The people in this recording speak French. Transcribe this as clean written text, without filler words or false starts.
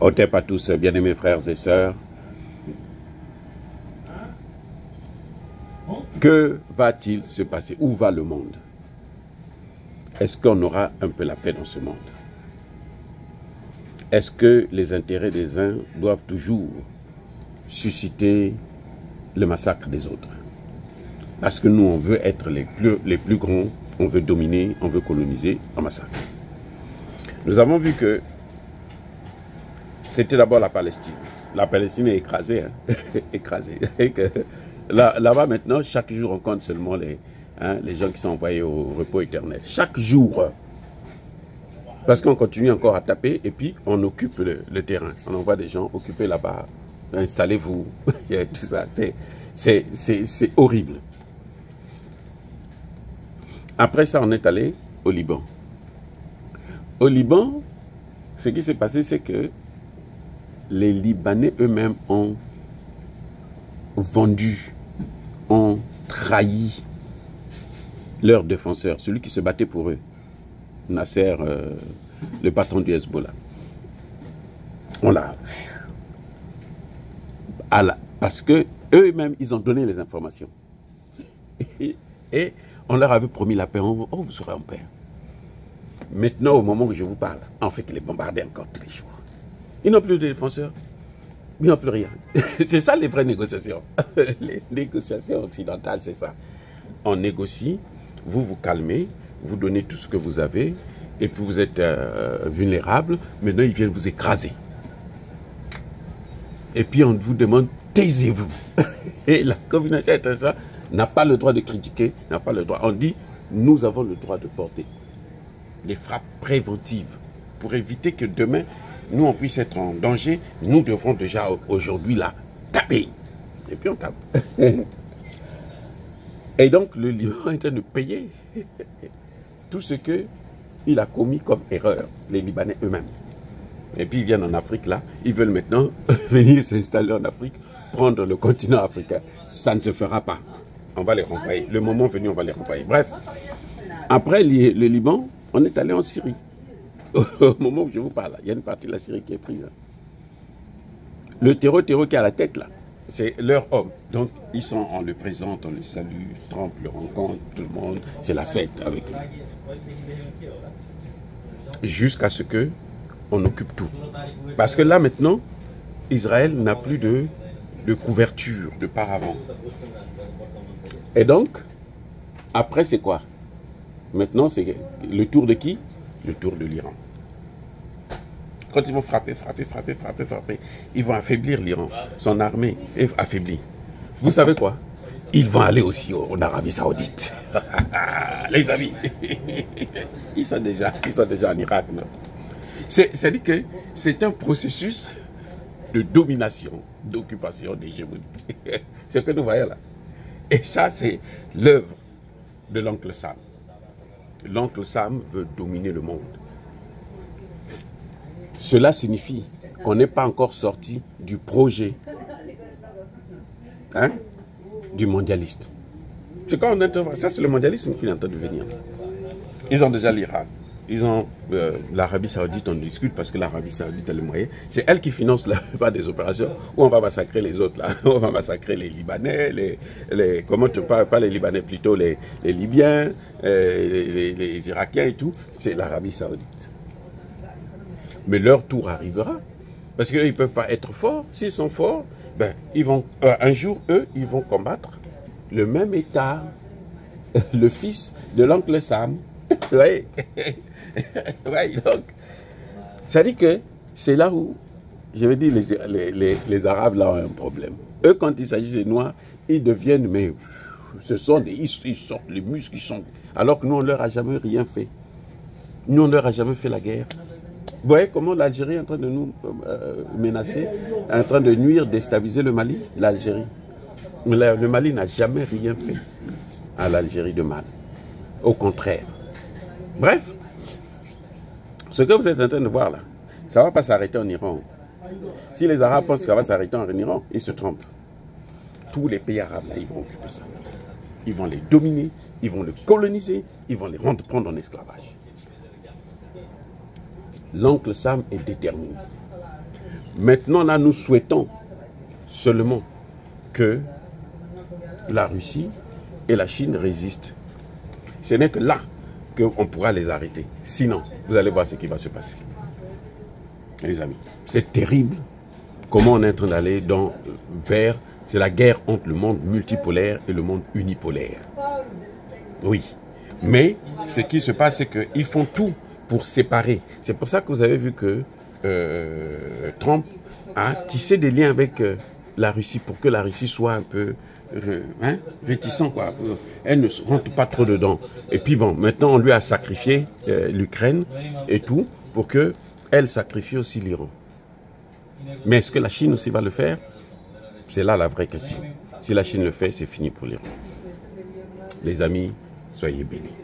Otep à tous, bien-aimés frères et sœurs. Que va-t-il se passer? Où va le monde? Est-ce qu'on aura un peu la paix dans ce monde? Est-ce que les intérêts des uns doivent toujours susciter le massacre des autres? Parce que nous, on veut être les plus grands, on veut dominer, on veut coloniser, on massacre. Nous avons vu que c'était d'abord la Palestine. La Palestine est écrasée, hein? Écrasée. Là-bas, maintenant, chaque jour, on compte seulement les gens qui sont envoyés au repos éternel. Chaque jour. Parce qu'on continue encore à taper et puis on occupe le terrain. On envoie des gens occuper là-bas. Installez-vous. Tout ça. C'est horrible. Après ça, on est allé au Liban. Au Liban, ce qui s'est passé, c'est que les Libanais eux-mêmes ont vendu, ont trahi leur défenseur, celui qui se battait pour eux, Nasser, le patron du Hezbollah. On l'a... Parce que eux-mêmes, ils ont donné les informations. Et on leur avait promis la paix. Oh, vous serez en paix. Maintenant, au moment où je vous parle, on fait que les bombarder encore tous les jours. Ils n'ont plus de défenseurs. Ils n'ont plus rien. C'est ça les vraies négociations. Les négociations occidentales, c'est ça. On négocie, vous vous calmez, vous donnez tout ce que vous avez, et puis vous êtes vulnérable. Maintenant, ils viennent vous écraser. Et puis on vous demande, taisez-vous. Et la communauté internationale n'a pas le droit de critiquer, n'a pas le droit. On dit, nous avons le droit de porter des frappes préventives pour éviter que demain, nous, on puisse être en danger. Nous devrons déjà aujourd'hui, là, taper. Et puis on tape. Et donc, le Liban est en train de payer tout ce qu'il a commis comme erreur, les Libanais eux-mêmes. Et puis ils viennent en Afrique, là. Ils veulent maintenant venir s'installer en Afrique, prendre le continent africain. Ça ne se fera pas. On va les renvoyer. Le moment venu, on va les renvoyer. Bref, après le Liban, on est allé en Syrie. Au moment où je vous parle, il y a une partie de la Syrie qui est prise. Le terreau qui est à la tête, là, c'est leur homme. Donc, ils sont, on le présente, on le salue, Trump le rencontre, tout le monde, c'est la fête avec lui. Jusqu'à ce que on occupe tout. Parce que là, maintenant, Israël n'a plus de couverture, de paravent. Et donc, après, c'est quoi? Maintenant, c'est le tour de qui? Le tour de l'Iran. Quand ils vont frapper, ils vont affaiblir l'Iran. Son armée est affaiblie. Vous savez quoi? Ils vont aller aussi en Arabie Saoudite. Les amis, ils sont déjà en Irak. C'est-à-dire que c'est un processus de domination, d'occupation, d'hégémonie. C'est ce que nous voyons là. Et ça, c'est l'œuvre de l'oncle Sam. L'oncle Sam veut dominer le monde. Cela signifie qu'on n'est pas encore sorti du projet du mondialiste. C'est quand on entend, ça c'est le mondialisme qui est en train de venir. Ils ont déjà l'Irak, ils ont l'Arabie Saoudite, on discute parce que l'Arabie Saoudite a les moyens. C'est elle qui finance la plupart des opérations où on va massacrer les autres là. On va massacrer les Libanais, comment tu parles, pas les Libanais, plutôt les Libyens, les Irakiens et tout. C'est l'Arabie Saoudite. Mais leur tour arrivera. Parce qu'ils ne peuvent pas être forts. S'ils sont forts, ben, ils vont, un jour, eux, ils vont combattre le même État, le fils de l'oncle Sam. Oui. Oui, donc, ça dit que c'est là où, je vais dire, les Arabes là ont un problème. Eux, quand il s'agit des Noirs, ils deviennent, mais ce sont des, ils sortent les muscles, ils sont, alors que nous, on ne leur a jamais rien fait. Nous, on ne leur a jamais fait la guerre. Vous voyez comment l'Algérie est en train de nous menacer, en train de nuire, déstabiliser le Mali, l'Algérie. Le Mali n'a jamais rien fait à l'Algérie de mal. Au contraire. Bref, ce que vous êtes en train de voir là, ça ne va pas s'arrêter en Iran. Si les Arabes pensent que ça va s'arrêter en Iran, ils se trompent. Tous les pays arabes là, ils vont occuper ça. Ils vont les dominer, ils vont les coloniser, ils vont les prendre en esclavage. L'oncle Sam est déterminé. Maintenant, là, nous souhaitons seulement que la Russie et la Chine résistent. Ce n'est que là qu'on pourra les arrêter. Sinon, vous allez voir ce qui va se passer. Les amis, c'est terrible comment on est en train d'aller vers... C'est la guerre entre le monde multipolaire et le monde unipolaire. Oui. Mais ce qui se passe, c'est qu'ils font tout pour séparer. C'est pour ça que vous avez vu que Trump a tissé des liens avec la Russie pour que la Russie soit un peu réticent, quoi. Elle ne rentre pas trop dedans. Et puis bon, maintenant on lui a sacrifié l'Ukraine et tout pour qu'elle sacrifie aussi l'Iran. Mais est-ce que la Chine aussi va le faire? C'est là la vraie question. Si la Chine le fait, c'est fini pour l'Iran. Les amis, soyez bénis.